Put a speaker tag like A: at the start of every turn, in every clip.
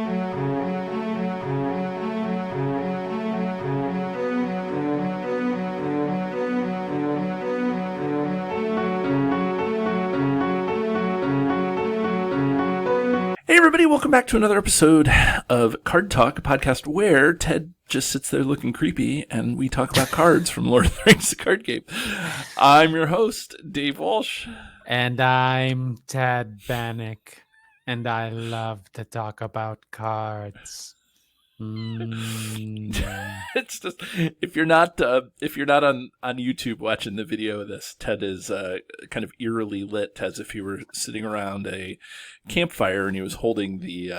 A: Hey everybody, welcome back to another episode of Card Talk, a podcast where Ted just sits there looking creepy and we talk about cards from Lord of the Rings, the card game. I'm your host, Dave Walsh.
B: And I'm Ted Bannock, and I love to talk about cards.
A: It's just if you're not on YouTube watching the video of this, Ted is kind of eerily lit as if he were sitting around a campfire and he was holding the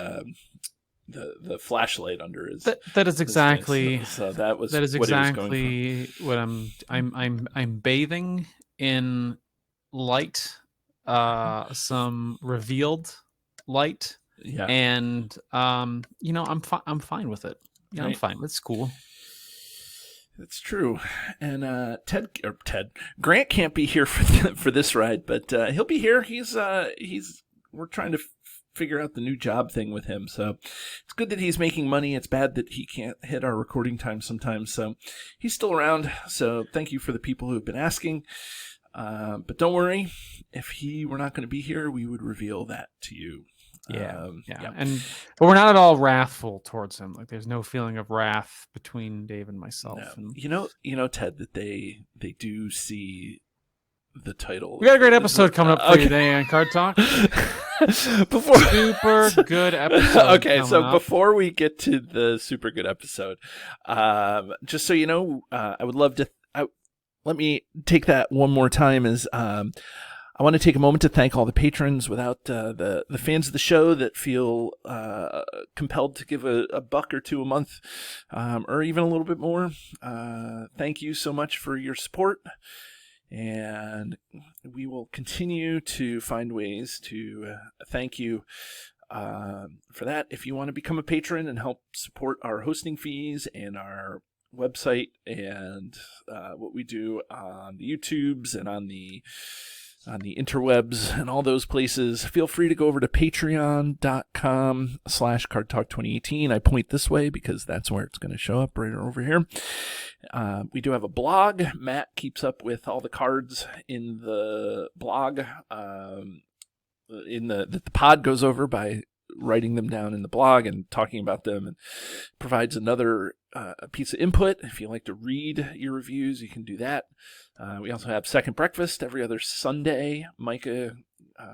A: flashlight under his.
B: That is exactly.
A: So that is
B: exactly what I'm bathing in light, some revealed light.
A: Yeah,
B: and I'm fine with it. Yeah, right. I'm fine. It's cool.
A: That's true. And Grant can't be here for this ride, but he'll be here. We're trying to figure out the new job thing with him. So it's good that he's making money. It's bad that he can't hit our recording time sometimes. So he's still around. So thank you for the people who've been asking. But don't worry, if he were not going to be here, we would reveal that to you.
B: Yeah. But we're not at all wrathful towards him. Like, there's no feeling of wrath between Dave and myself.
A: No.
B: And
A: you know, Ted, that they do see the title.
B: We got a great episode coming up for you today on Card Talk. Super good episode.
A: Okay, so before we get to the super good episode, just so you know, I would love to. Let me take that one more time. I want to take a moment to thank all the patrons. Without the fans of the show that feel compelled to give a buck or two a month, or even a little bit more, thank you so much for your support. And we will continue to find ways to thank you for that. If you want to become a patron and help support our hosting fees and our website and what we do on the YouTubes and on the interwebs and all those places, feel free to go over to patreon.com/cardtalk2018. I point this way because that's where it's going to show up, right over here. We do have a blog. Matt keeps up with all the cards in the blog. The pod goes over by writing them down in the blog and talking about them, and provides another piece of input. If you like to read your reviews, you can do that. We also have Second Breakfast every other Sunday. Micah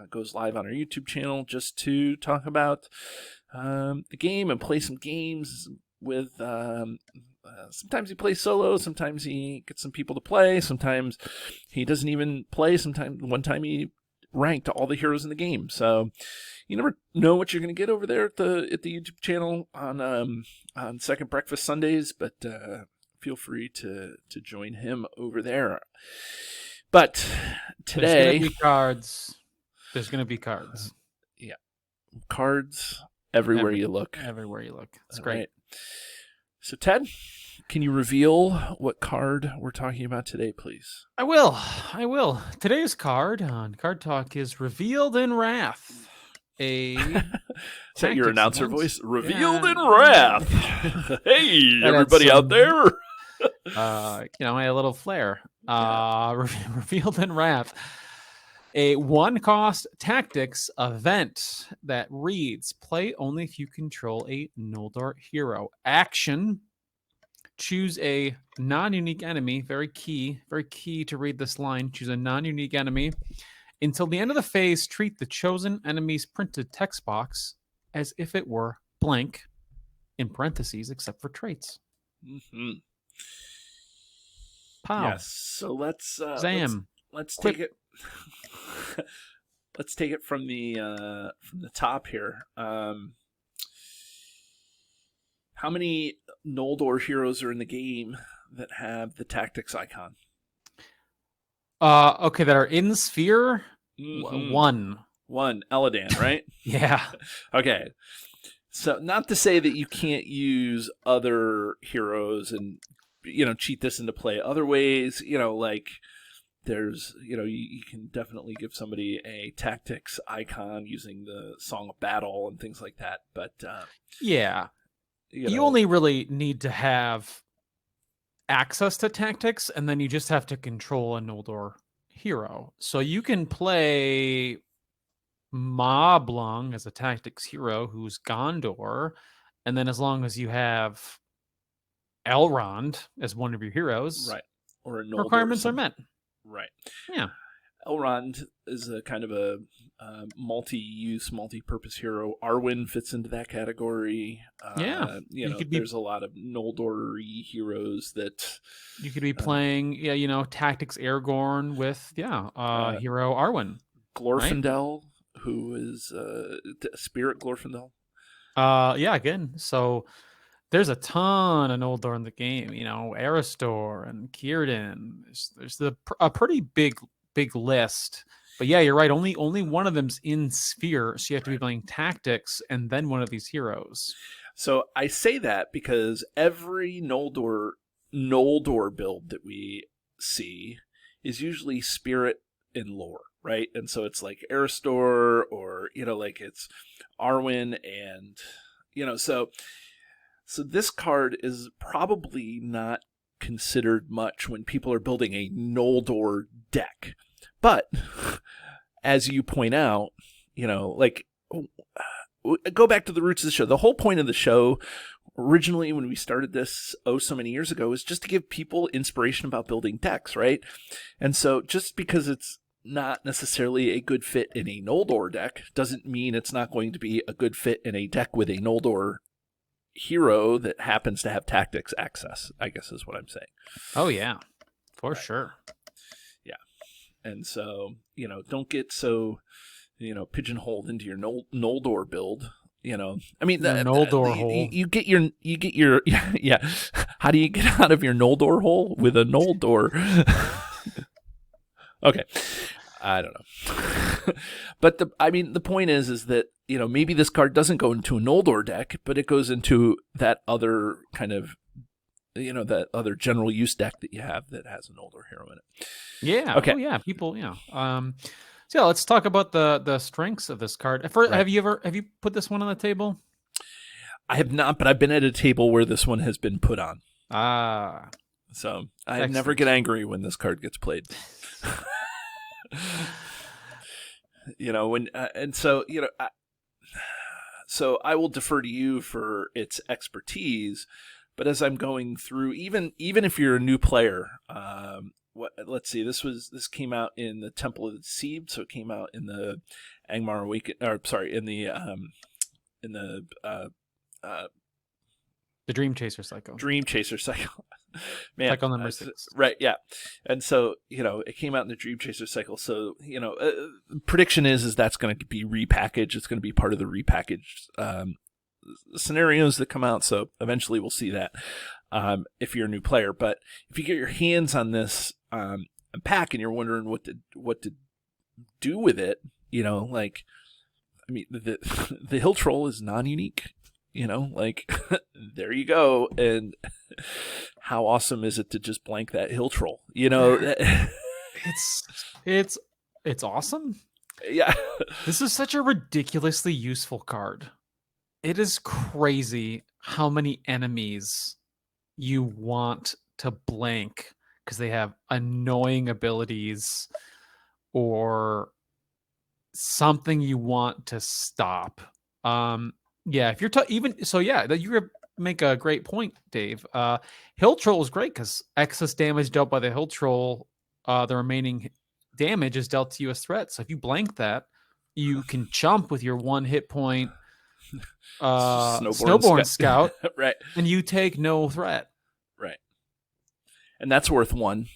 A: goes live on our YouTube channel just to talk about the game and play some games with. Sometimes he plays solo. Sometimes he gets some people to play. Sometimes he doesn't even play. One time he ranked all the heroes in the game. So you never know what you're going to get over there at the YouTube channel on Second Breakfast Sundays, but feel free to join him over there. But today,
B: there's going to be cards.
A: Yeah, cards everywhere you look.
B: Everywhere you look. It's great.
A: Right. So Ted, can you reveal what card we're talking about today, please?
B: I will. Today's card on Card Talk is Revealed in Wrath. Is
A: that your announcer voice? Revealed in Wrath. Hey, everybody out there.
B: I had a little flair. Revealed in Wrath. A 1-cost tactics event that reads, play only if you control a Noldor hero. Action. Choose a non-unique enemy. Very key to read this line. Choose a non-unique enemy. Until the end of the phase, treat the chosen enemy's printed text box as if it were blank, in parentheses, except for traits.
A: Mm-hmm.
B: Pow.
A: Yes. So let's
B: Quick.
A: take it. Let's take it from the top here. How many Noldor heroes are in the game that have the tactics icon?
B: Okay, that are in the sphere.
A: Mm-hmm. One, Eladan, right?
B: Yeah.
A: Okay. So not to say that you can't use other heroes and cheat this into play other ways. Like there's, you can definitely give somebody a tactics icon using the Song of Battle and things like that. But
B: yeah, you only really need to have access to tactics, and then you just have to control a Noldor hero. So you can play Moblung as a tactics hero who's Gondor, and then as long as you have Elrond as one of your heroes,
A: right, or a Noldor
B: requirements are met.
A: Right.
B: Yeah.
A: Elrond is a kind of a multi-use, multi-purpose hero. Arwen fits into that category.
B: Yeah.
A: There's a lot of Noldor-y heroes that
B: you could be playing. Tactics Aragorn with hero Arwen.
A: Glorfindel, right? Who is Spirit Glorfindel.
B: Again, so there's a ton of Noldor in the game. Aristor and Círdan. There's a pretty big list. But yeah, you're right. Only one of them's in Sphere, so you have to be playing tactics and then one of these heroes.
A: So I say that because every Noldor build that we see is usually Spirit in lore, right? And so it's like Aristor, or like it's Arwen, and so this card is probably not considered much when people are building a Noldor deck. But as you point out, go back to the roots of the show. The whole point of the show originally, when we started this so many years ago, was just to give people inspiration about building decks, right? And so just because it's not necessarily a good fit in a Noldor deck doesn't mean it's not going to be a good fit in a deck with a Noldor hero that happens to have tactics access, I guess is what I'm saying.
B: Oh yeah, for sure.
A: Yeah. And so, don't get so, pigeonholed into your Noldor build. I mean, the
B: Noldor hole.
A: You get your yeah. How do you get out of your Noldor hole with a Noldor? Okay. I don't know. But the point is that, maybe this card doesn't go into a Noldor deck, but it goes into that other kind of, that other general use deck that you have that has a Noldor hero in it.
B: Yeah.
A: Okay.
B: Oh, yeah. People, yeah. So yeah, let's talk about the strengths of this card. First,
A: right.
B: Have you put this one on the table?
A: I have not, but I've been at a table where this one has been put on. So I never get angry when this card gets played. So I will defer to you for its expertise, but as I'm going through, even if you're a new player, let's see, this came out in the Temple of the Deceived, so it came out in the Angmar Awaken, or sorry, in the
B: Dream Chaser cycle.
A: Man,
B: cycle number 6.
A: Right, yeah. And so, it came out in the Dream Chaser cycle. So, prediction is that's going to be repackaged. It's going to be part of the repackaged scenarios that come out. So eventually we'll see that if you're a new player. But if you get your hands on this pack and you're wondering what to do with it, the Hill Troll is non-unique. There you go. And how awesome is it to just blank that Hill Troll?
B: It's awesome.
A: Yeah.
B: This is such a ridiculously useful card. It is crazy how many enemies you want to blank because they have annoying abilities or something you want to stop. Yeah, if you're you make a great point, Dave. Hill Troll is great because excess damage dealt by the Hill Troll, the remaining damage is dealt to you as threat. So if you blank that, you can jump with your 1 hit point Snowborn Scout,
A: right?
B: And you take no threat,
A: right? And that's worth one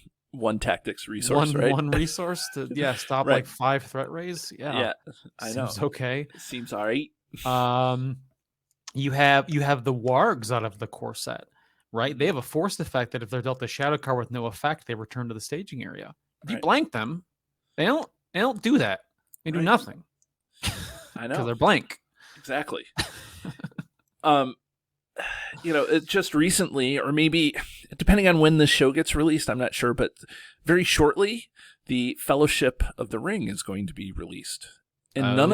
A: tactics resource, right?
B: One resource to stop
A: right.
B: like 5 threat rays. Yeah,
A: I know.
B: Seems okay.
A: Seems all right.
B: You have the wargs out of the core set, right? They have a forced effect that if they're dealt a shadow card with no effect, they return to the staging area. If you blank them, they don't do that. They do nothing.
A: I know.
B: Because they're blank.
A: Exactly. It just recently, or maybe depending on when this show gets released, I'm not sure, but very shortly, the Fellowship of the Ring is going to be released. And none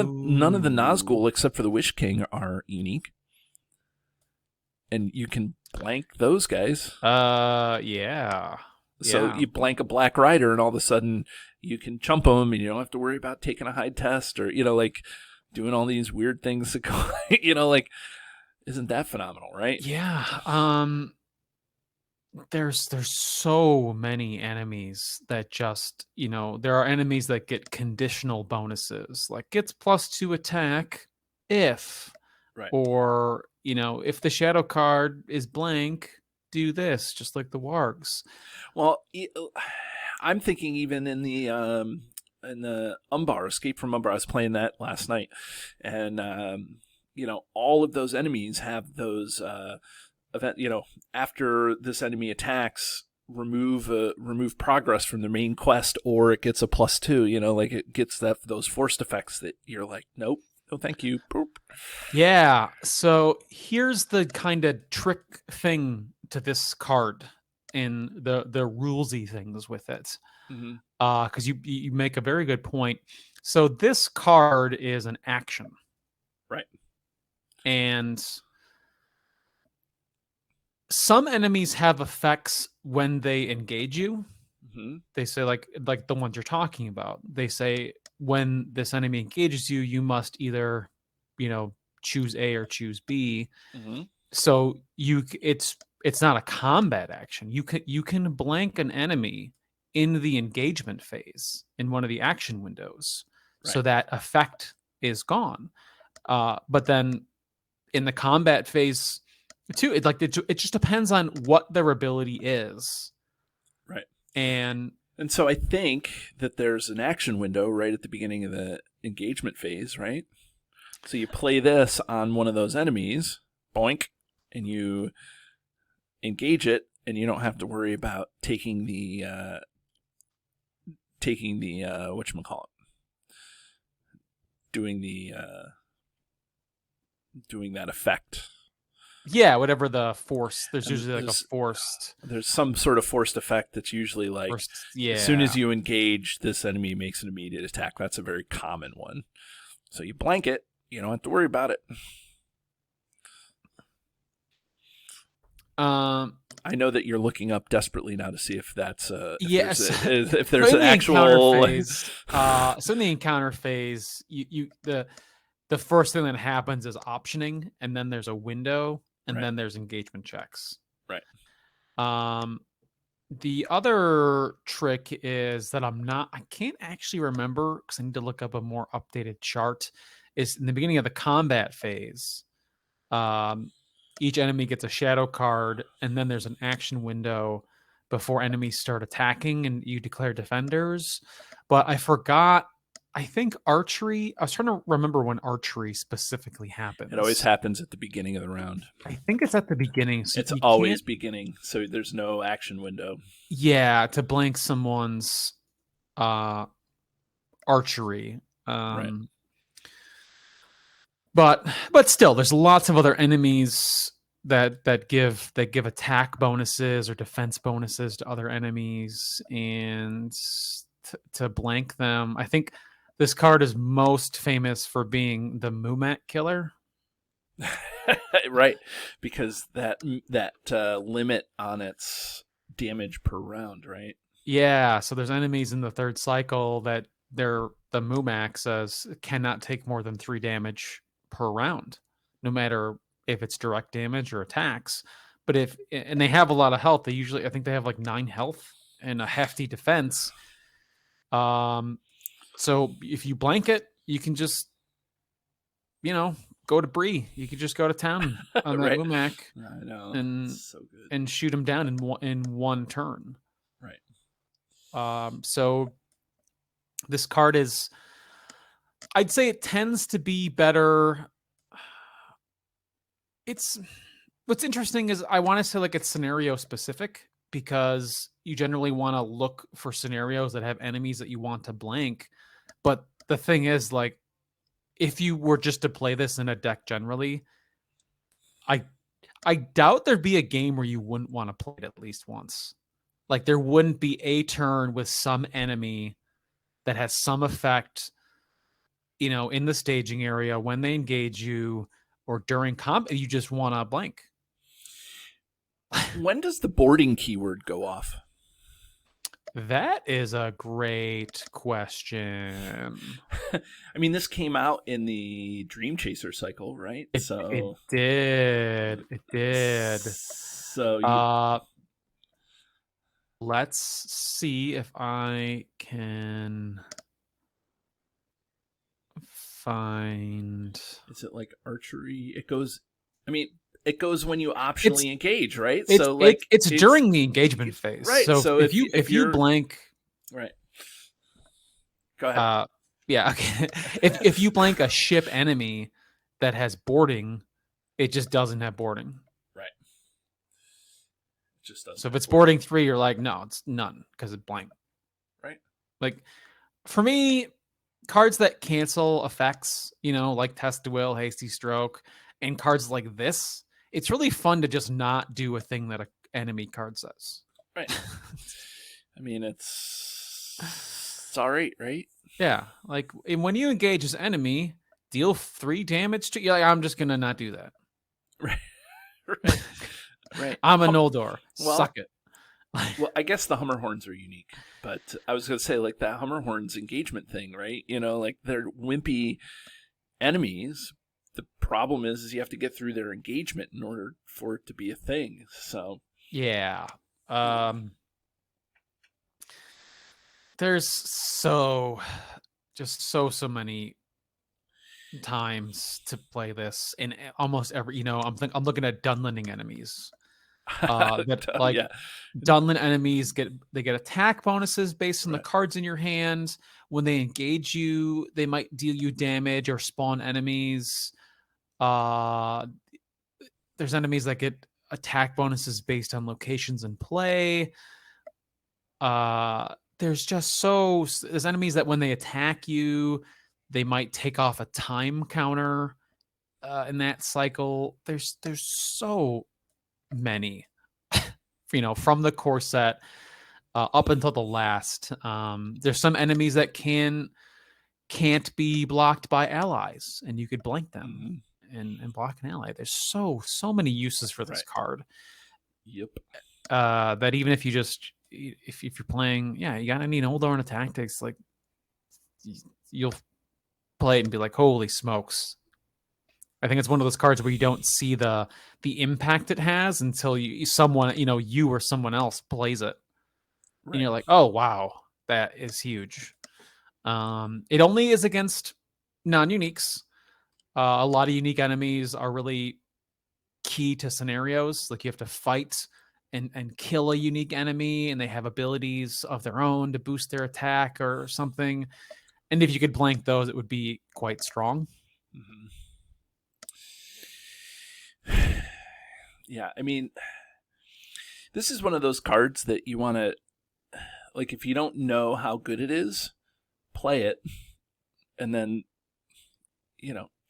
A: of the Nazgul except for the Wish King are unique. And you can blank those guys.
B: Yeah.
A: So you blank a Black Rider, and all of a sudden you can chump them, and you don't have to worry about taking a hide test or like doing all these weird things that go. Like, isn't that phenomenal, right?
B: Yeah. There's so many enemies that just, there are enemies that get conditional bonuses, like gets +2 attack if,
A: Right.
B: or, if the shadow card is blank, do this, just like the wargs.
A: Well, I'm thinking even in the Umbar, Escape from Umbar, I was playing that last night, and all of those enemies have those event. After this enemy attacks, remove progress from the main quest, or it gets a +2. Like it gets those forced effects that you're like, nope, no, thank you. Boop.
B: Yeah. So here's the kind of trick thing to this card and the rulesy things with it.
A: Mm-hmm.
B: Because you make a very good point. So this card is an action.
A: Right.
B: And some enemies have effects when they engage you.
A: Mm-hmm.
B: They say like the ones you're talking about. They say when this enemy engages you, you must either, choose A or choose B.
A: Mm-hmm.
B: So it's not a combat action. You can blank an enemy in the engagement phase in one of the action windows, right, so that effect is gone. But then in the combat phase too, it just depends on what their ability is.
A: Right.
B: And
A: so I think that there's an action window right at the beginning of the engagement phase, right? So you play this on one of those enemies, boink, and you engage it, and you don't have to worry about taking the whatchamacallit, doing that effect.
B: Yeah, whatever the force. There's usually like a forced.
A: There's some sort of forced effect that's usually like, as soon as you engage, this enemy makes an immediate attack. That's a very common one. So you blank it. You don't have to worry about it. I know that you're looking up desperately now to see if that's if there's an actual
B: phase. So in the encounter phase, the first thing that happens is optioning, and then there's a window, and then there's engagement checks.
A: Right.
B: The other trick is that I can't actually remember because I need to look up a more updated chart. Is in the beginning of the combat phase, each enemy gets a shadow card, and then there's an action window before enemies start attacking, and you declare defenders. But I forgot. I think archery. I was trying to remember when archery specifically happens.
A: It always happens at the beginning of the round.
B: I think it's at the beginning. So
A: it's always beginning, so there's no action window.
B: Yeah, to blank someone's archery.
A: Right.
B: But still, there's lots of other enemies that give attack bonuses or defense bonuses to other enemies, and to blank them. I think this card is most famous for being the Mumak killer.
A: Right, because that limit on its damage per round, right?
B: Yeah, so there's enemies in the third cycle that the Mumak says cannot take more than 3 damage per round, no matter if it's direct damage or attacks. But and they have a lot of health. I think they have like 9 health and a hefty defense. So if you blank it, you can just, go to Bree. You could just go to town on that Mumak.
A: I know.
B: And
A: so good.
B: And shoot him down in one turn.
A: Right.
B: So this card is, I'd say it tends to be better. What's interesting is I want to say like it's scenario specific, because you generally want to look for scenarios that have enemies that you want to blank. But the thing is, like, if you were just to play this in a deck generally, I doubt there'd be a game where you wouldn't want to play it at least once. Like, there wouldn't be a turn with some enemy that has some effect, in the staging area when they engage you or during combat. You just want to blank.
A: When does the boarding keyword go off?
B: That is a great question.
A: I mean, this came out in the Dream Chaser cycle, right?
B: It did. It did.
A: So
B: let's see if I can find.
A: Is it like archery? It goes when you optionally engage, right?
B: It's during the engagement phase,
A: right?
B: So if you blank,
A: right? Go ahead.
B: Yeah. Okay. if you blank a ship enemy that has boarding, it just doesn't have boarding.
A: Right. It just doesn't.
B: So if it's boarding 3, you're like, no, it's none because it's blank.
A: Right.
B: Like for me, cards that cancel effects, like Test to Will, Hasty Stroke, and cards like this, it's really fun to just not do a thing that an enemy card says.
A: Right. I mean, it's all right?
B: Yeah. Like when you engage this enemy, deal 3 damage to you. Like, I'm just gonna not do that.
A: Right. Right.
B: I'm a Noldor. Suck it.
A: Well, I guess the Hummer Horns are unique, but I was going to say, like, that Hummer Horns engagement thing, right? Like, they're wimpy enemies. The problem is you have to get through their engagement in order for it to be a thing. So
B: yeah, there's so many times to play this in almost every. I'm looking at Dunlanding enemies. Dunland enemies get attack bonuses based on the cards in your hand. When they engage you, they might deal you damage or spawn enemies. There's enemies that get attack bonuses based on locations in play. There's enemies that when they attack you, they might take off a time counter in that cycle. There's so many, from the core set up until the last. There's some enemies that can't be blocked by allies, and you could blank them and block an ally. There's so many uses for this card.
A: Yep.
B: That even if you just if you're playing, you got any Noldor in a tactics, like you'll play it and be like, holy smokes. I think it's one of those cards where you don't see the impact it has until you or someone else plays it. Right. And you're like, oh wow, that is huge. It only is against non-uniques. A lot of unique enemies are really key to scenarios. Like you have to fight and kill a unique enemy, and they have abilities of their own to boost their attack or something. And if you could blank those, it would be quite strong.
A: Yeah, I mean, this is one of those cards that you want to, like, if you don't know how good it is, play it, and then,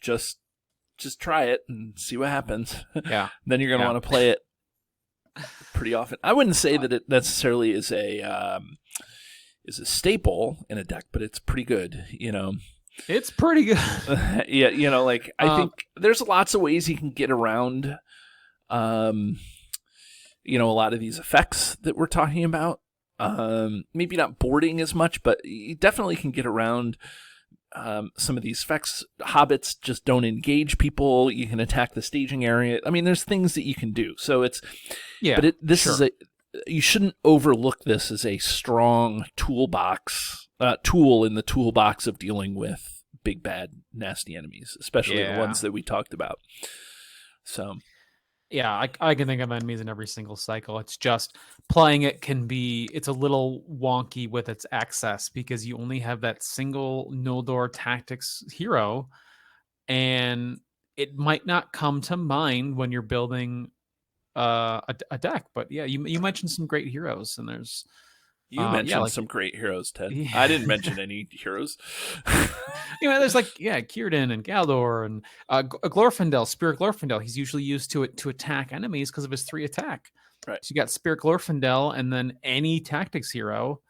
A: just try it and see what happens.
B: Yeah.
A: Then you're going to want to play it pretty often. I wouldn't say that it necessarily is a staple in a deck, but it's pretty good,
B: It's pretty good.
A: Yeah, I think there's lots of ways you can get around a lot of these effects that we're talking about. Maybe not boarding as much, but you definitely can get around some of these effects. Hobbits just don't engage people. You can attack the staging area. I mean, there's things that you can do. So it's but you shouldn't overlook this as a strong tool in the toolbox of dealing with big, bad, nasty enemies, especially the ones that we talked about. So,
B: yeah, I can think of enemies in every single cycle. It's just playing it it's a little wonky with its access because you only have that single Noldor tactics hero, and it might not come to mind when you're building a deck. But yeah, you mentioned some great heroes, and there's
A: mentioned some great heroes, Ted. Yeah. I didn't mention any heroes.
B: There's Círdan and Galdor and Glorfindel, Spirit Glorfindel. He's usually used to attack enemies because of his 3 attack.
A: Right.
B: So you got Spirit Glorfindel, and then any tactics hero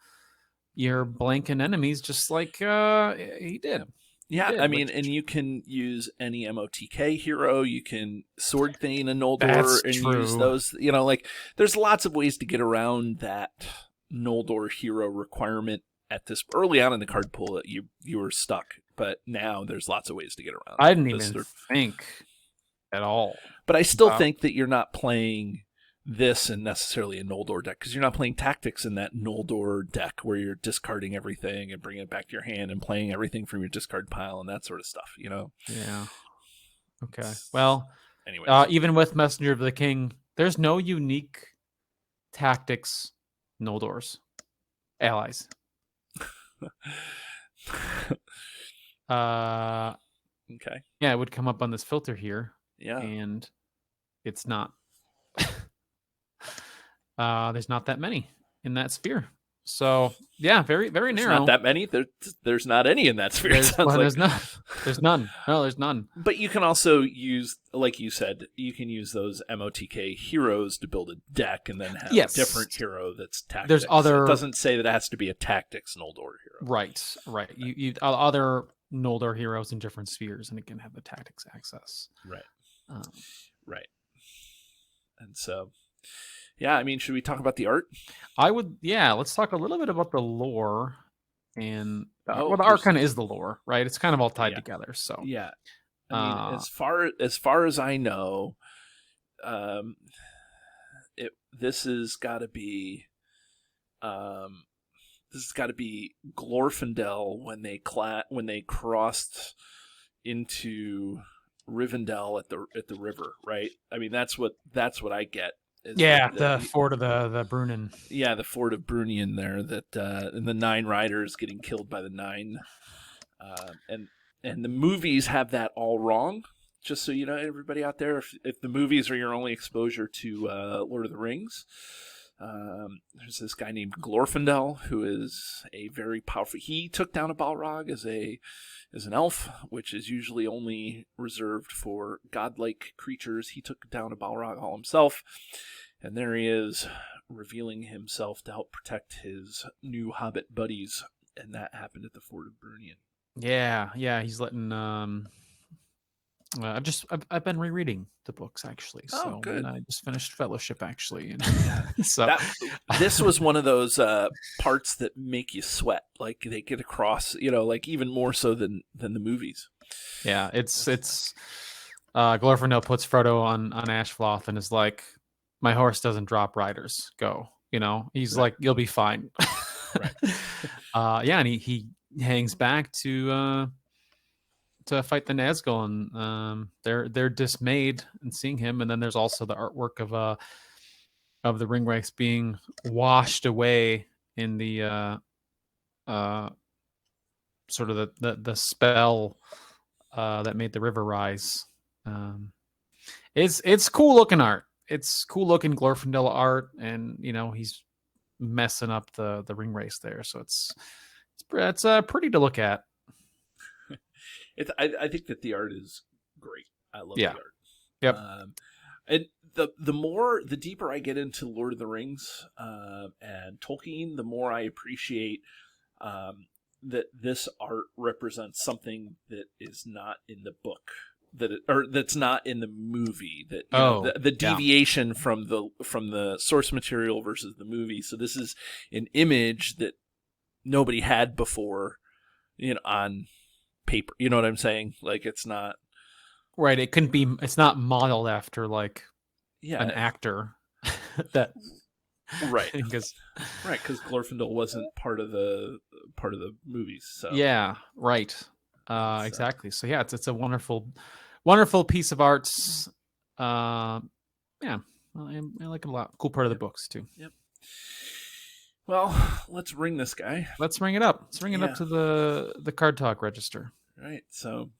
B: you're blanking enemies just like he did.
A: Yeah,
B: did,
A: I mean,
B: which-
A: and you can use any MOTK hero. You can Sword Thane a Noldor
B: That's
A: and use
B: true.
A: those. Like there's lots of ways to get around that Noldor hero requirement at this early on in the card pool that you were stuck. But now there's lots of ways to get around.
B: I didn't even think at all.
A: But I still think that you're not playing this in necessarily a Noldor deck because you're not playing tactics in that Noldor deck where you're discarding everything and bringing it back to your hand and playing everything from your discard pile and that sort of stuff.
B: Yeah. Okay. Well,
A: anyways,
B: even with Messenger of the King, there's no unique tactics Noldor's allies.
A: Okay.
B: Yeah, it would come up on this filter here.
A: Yeah.
B: And it's not. There's not that many in that sphere. So yeah, very, very
A: There's
B: narrow.
A: not that many. There's not any in that sphere.
B: There's none. There's none. No, there's none.
A: But you can also use, like you said, you can use those MOTK heroes to build a deck and then have a different hero that's tactics.
B: There's other.
A: It doesn't say that it has to be a tactics Noldor hero.
B: Right. You other Noldor heroes in different spheres, and it can have the tactics access.
A: Right. Right. And so, yeah, I mean, should we talk about the art?
B: I would. Yeah, let's talk a little bit about the lore. And the art kind of is the lore, right? It's kind of all tied together. So
A: yeah, I mean, as far as I know, this has got to be Glorfindel when they crossed into Rivendell at the river, right? I mean, that's what I get.
B: The fort of the Brunnen.
A: Yeah, the fort of Brunnian there. That and the 9 riders getting killed by the 9, and the movies have that all wrong. Just so you know, everybody out there, if the movies are your only exposure to Lord of the Rings, there's this guy named Glorfindel who is a very powerful. He took down a Balrog as an elf, which is usually only reserved for godlike creatures. He took down a Balrog all himself, and there he is, revealing himself to help protect his new hobbit buddies, and that happened at the Fort of Brunnian.
B: Yeah, he's letting. I've been rereading the books actually. So
A: good.
B: And I just finished Fellowship actually. So
A: this was one of those parts that make you sweat. Like they get across, like even more so than the movies.
B: Yeah, it's Glorfindel puts Frodo on Ashfloth and is like, my horse doesn't drop riders. Go. He's like, you'll be fine.
A: Right.
B: And he hangs back to fight the Nazgul, and they're dismayed in seeing him. And then there's also the artwork of the Ringwraiths being washed away in the sort of the spell that made the river rise. It's cool looking art. It's cool looking Glorfindel art, and he's messing up the Ringwraiths there. So it's pretty to look at.
A: I think that the art is great. I love the art.
B: Yep.
A: And the deeper I get into Lord of the Rings and Tolkien, the more I appreciate that this art represents something that is not in the book, that's not in the movie. That the deviation from the source material versus the movie. So this is an image that nobody had before, on paper. You know what I'm saying? Like it's not
B: right. It's not modeled after like an actor that
A: right
B: because
A: Glorfindel wasn't part of the movies. So
B: right. Exactly. So yeah, it's a wonderful piece of arts. I like it a lot. Cool part of the books too.
A: Yep. Well, let's ring this guy.
B: Let's ring it up. Let's ring it up to the Card Talk register.
A: Right. So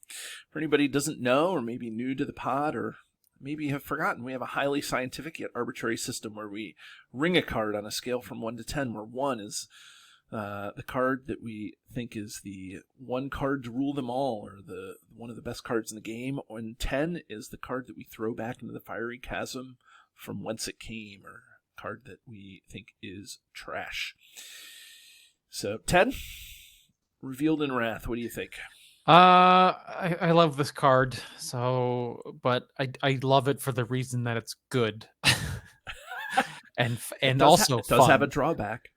A: for anybody who doesn't know, or maybe new to the pod, or maybe have forgotten, we have a highly scientific yet arbitrary system where we ring a card on a scale from 1 to 10, where 1 is the card that we think is the one card to rule them all, or the one of the best cards in the game, and 10 is the card that we throw back into the fiery chasm from whence it came, or card that we think is trash. So, Ted, Revealed in Wrath, what do you think?
B: I love this card, but I love it for the reason that it's good. and also
A: it does have a
B: fun.
A: drawback.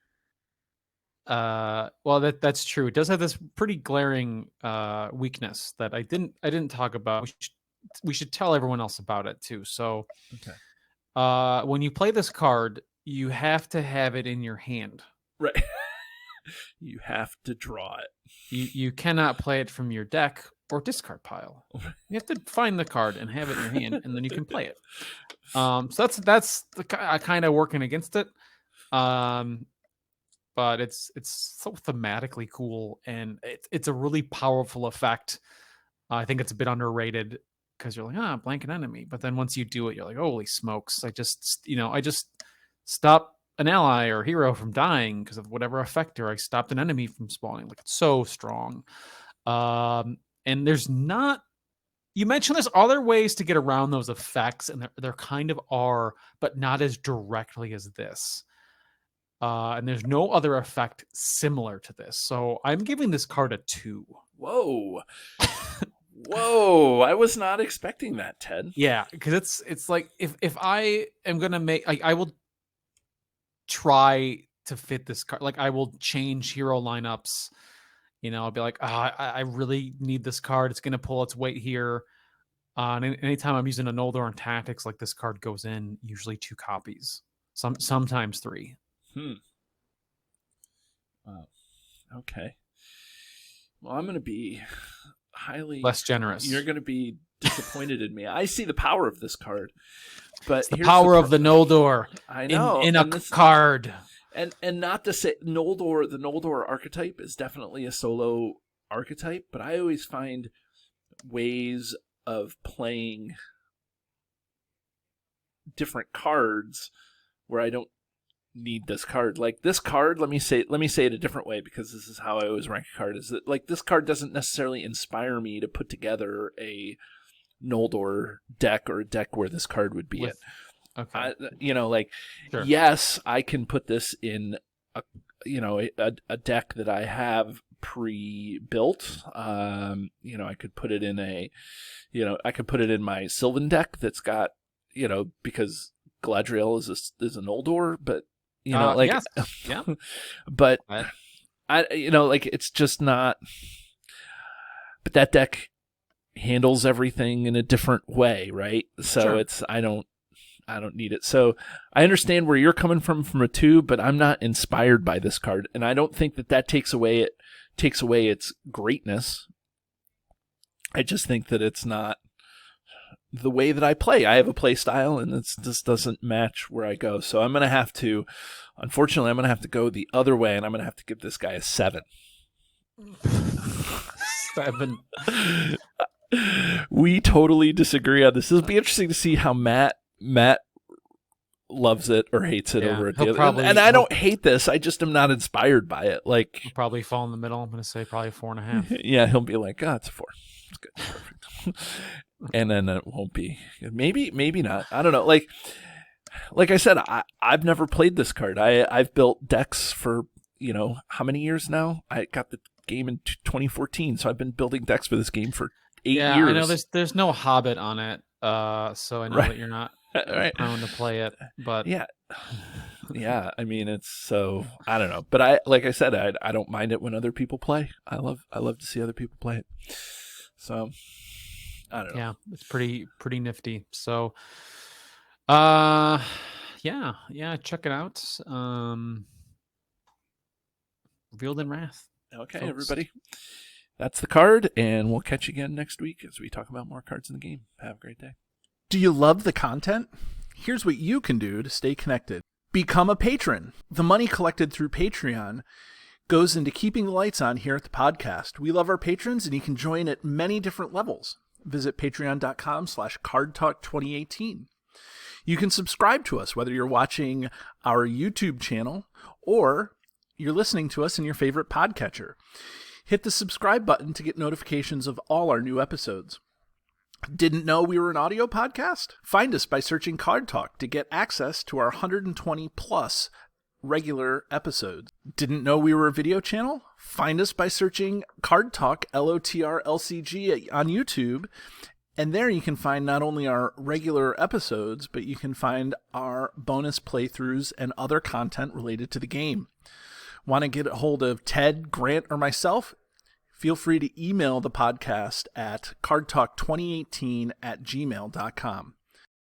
B: Well, that's true. It does have this pretty glaring weakness that I didn't talk about. We should tell everyone else about it too. So,
A: Okay.
B: when you play this card, you have to have it in your hand.
A: Right. You have to draw it.
B: You cannot play it from your deck or discard pile. You have to find the card and have it in your hand, and then you can play it. So that's the kind of working against it. But it's so thematically cool, and it's a really powerful effect. I think it's a bit underrated because you're like, blank an enemy, but then once you do it, you're like, holy smokes! I just stop an ally or hero from dying because of whatever effector. I stopped an enemy from spawning. Like, it's so strong. And there's not. You mentioned there's other ways to get around those effects, and there kind of are, but not as directly as this. And there's no other effect similar to this. So I'm giving this card a 2.
A: Whoa. Whoa. I was not expecting that, Ted.
B: Yeah, because it's like if I am going to make... I will try to fit this card. Like, I will change hero lineups. I'll be like, I really need this card. It's going to pull its weight here. And anytime I'm using a Noldor in Tactics, like, this card goes in usually 2 copies. Sometimes 3.
A: Wow. Okay. Well, I'm going to be highly
B: less generous.
A: You're going to be disappointed in me. I see the power of this card, but
B: it's the power of the Noldor.
A: I know
B: in a card.
A: And not to say the Noldor archetype is definitely a solo archetype, but I always find ways of playing different cards where I don't need this card. Like, this card, let me say it a different way, because this is how I always rank a card, is that, like, this card doesn't necessarily inspire me to put together a Noldor deck, or a deck where this card would be in.
B: Okay.
A: Sure. Yes, I can put this in a deck that I have pre-built. I could put it in my Sylvan deck that's got, because Galadriel is a Noldor, but
B: yes. Yeah.
A: but it's just not. But that deck handles everything in a different way, right? So
B: sure.
A: I don't need it. So I understand where you're coming from a 2, but I'm not inspired by this card, and I don't think that takes away its greatness. I just think that it's not the way that I play. I have a play style, and this doesn't match where I go. So unfortunately, I'm going to have to go the other way, and I'm going to have to give this guy a 7.
B: 7.
A: We totally disagree on this. It'll be interesting to see how Matt loves it or hates it over at the other. And I don't hate this. I just am not inspired by it. Like,
B: he'll probably fall in the middle. I'm going to say probably 4.5.
A: Yeah, he'll be like, it's a 4. It's good. Perfect. And then it won't be. Maybe not. I don't know. Like I said, I've never played this card. I've built decks for, how many years now? I got the game in 2014, so I've been building decks for this game for 8 years.
B: I know there's no Hobbit on it, so I know that you're not prone to play it. But
A: yeah. I mean, it's so, I don't know. But like I said, I don't mind it when other people play. I love to see other people play it. So I don't know.
B: Yeah, it's pretty nifty. So check it out. Revealed in Wrath.
A: Okay,
B: folks.
A: Everybody. That's the card, and we'll catch you again next week as we talk about more cards in the game. Have a great day.
C: Do you love the content? Here's what you can do to stay connected. Become a patron. The money collected through Patreon goes into keeping the lights on here at the podcast. We love our patrons, and you can join at many different levels. Visit patreon.com/cardtalk2018. You can subscribe to us, whether you're watching our YouTube channel or you're listening to us in your favorite podcatcher. Hit the subscribe button to get notifications of all our new episodes. Didn't know we were an audio podcast? Find us by searching Card Talk to get access to our 120 plus regular episodes. Didn't know we were a video channel? Find us by searching Card Talk LOTR LCG on YouTube. And there you can find not only our regular episodes, but you can find our bonus playthroughs and other content related to the game. Want to get a hold of Ted, Grant, or myself? Feel free to email the podcast at cardtalk2018@gmail.com.